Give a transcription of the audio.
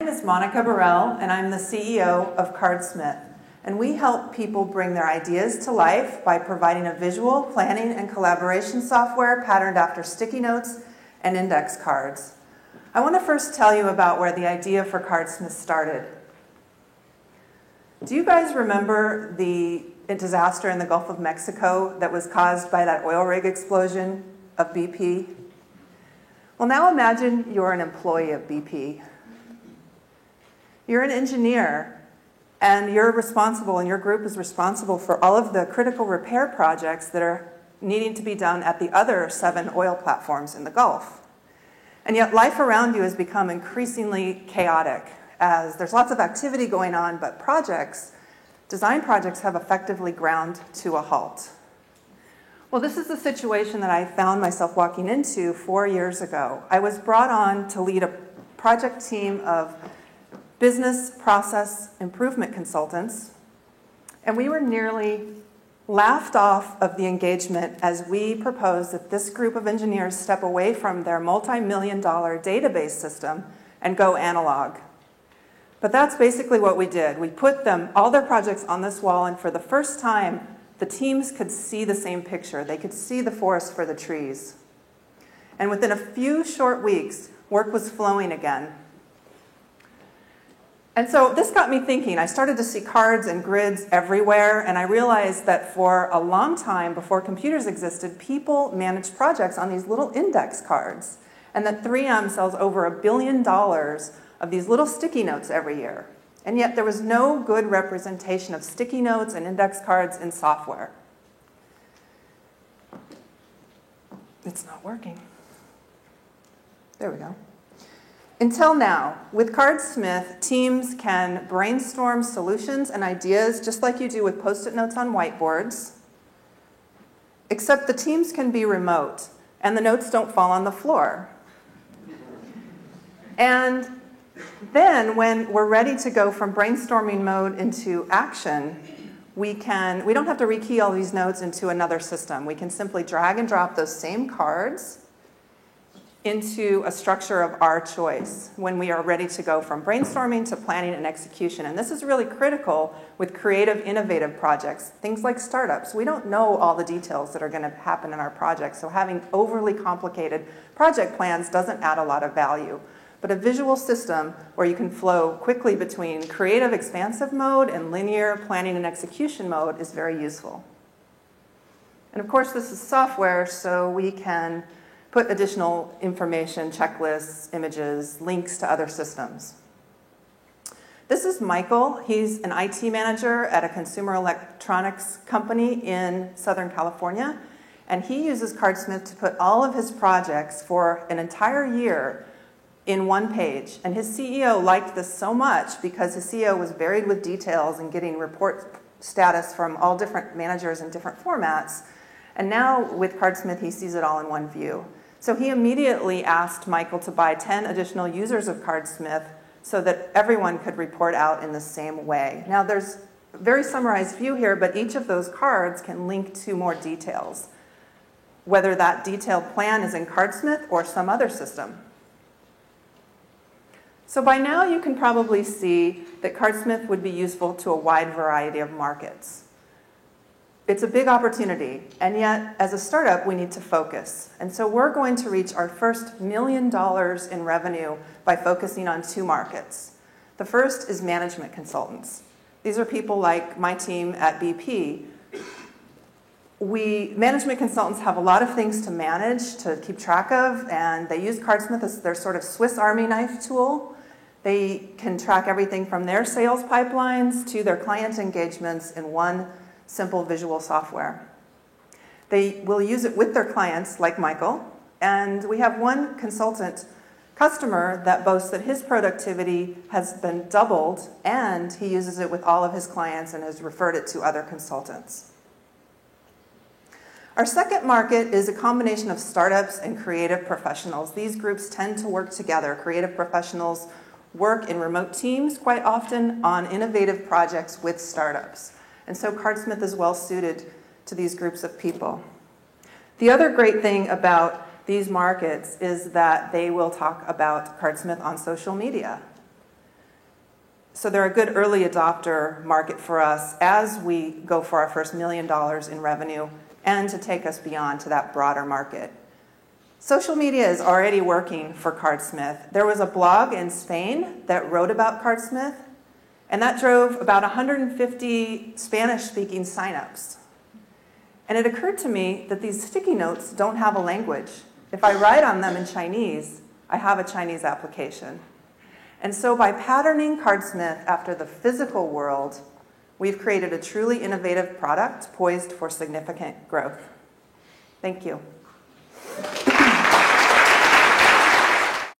My name is Monica Burrell, and I'm the CEO of Cardsmith. And we help people bring their ideas to life by providing a visual, planning, and collaboration software patterned after sticky notes and index cards. I want to first tell you about where the idea for Cardsmith started. Do you guys remember the disaster in the Gulf of Mexico that was caused by that oil rig explosion of BP? Well, now imagine you're an employee of BP. You're an engineer, and you're responsible, and your group is responsible for all of the critical repair projects that are needing to be done at the other 7 oil platforms in the Gulf. And yet life around you has become increasingly chaotic as there's lots of activity going on, but design projects have effectively ground to a halt. Well, this is the situation that I found myself walking into 4 years ago. I was brought on to lead a project team of business process improvement consultants, and we were nearly laughed off of the engagement as we proposed that this group of engineers step away from their multi-million-dollar database system and go analog. But that's basically what we did. We put all their projects on this wall, and for the first time, the teams could see the same picture. They could see the forest for the trees. And within a few short weeks, work was flowing again. And so this got me thinking. I started to see cards and grids everywhere, and I realized that for a long time, before computers existed, people managed projects on these little index cards, and that 3M sells over $1 billion of these little sticky notes every year. And yet there was no good representation of sticky notes and index cards in software. It's not working. There we go. Until now, with Cardsmith, teams can brainstorm solutions and ideas just like you do with Post-it notes on whiteboards, except the teams can be remote and the notes don't fall on the floor. And then when we're ready to go from brainstorming mode into action, we don't have to rekey all these notes into another system. We can simply drag and drop those same cards into a structure of our choice when we are ready to go from brainstorming to planning and execution. And this is really critical with creative, innovative projects, things like startups. We don't know all the details that are going to happen in our projects, so having overly complicated project plans doesn't add a lot of value. But a visual system where you can flow quickly between creative, expansive mode and linear planning and execution mode is very useful. And of course, this is software, so we can put additional information, checklists, images, links to other systems. This is Michael. He's an IT manager at a consumer electronics company in Southern California, and he uses Cardsmith to put all of his projects for an entire year in one page. And his CEO liked this so much because his CEO was buried with details and getting report status from all different managers in different formats. And now with Cardsmith, he sees it all in one view. So he immediately asked Michael to buy 10 additional users of Cardsmith so that everyone could report out in the same way. Now there's a very summarized view here, but each of those cards can link to more details, whether that detailed plan is in Cardsmith or some other system. So by now you can probably see that Cardsmith would be useful to a wide variety of markets. It's a big opportunity, and yet as a startup we need to focus. And so we're going to reach our first $1 million in revenue by focusing on 2 markets. The first is management consultants. These are people like my team at BP. Management consultants have a lot of things to manage, to keep track of, and they use Cardsmith as their sort of Swiss Army knife tool. They can track everything from their sales pipelines to their client engagements in one simple visual software. They will use it with their clients, like Michael, and we have one consultant customer that boasts that his productivity has been doubled, and he uses it with all of his clients and has referred it to other consultants. Our second market is a combination of startups and creative professionals. These groups tend to work together. Creative professionals work in remote teams quite often on innovative projects with startups. And so Cardsmith is well suited to these groups of people. The other great thing about these markets is that they will talk about Cardsmith on social media. So they're a good early adopter market for us as we go for our first $1 million in revenue and to take us beyond to that broader market. Social media is already working for Cardsmith. There was a blog in Spain that wrote about Cardsmith, and that drove about 150 Spanish-speaking signups. And it occurred to me that these sticky notes don't have a language. If I write on them in Chinese, I have a Chinese application. And so by patterning Cardsmith after the physical world, we've created a truly innovative product poised for significant growth. Thank you.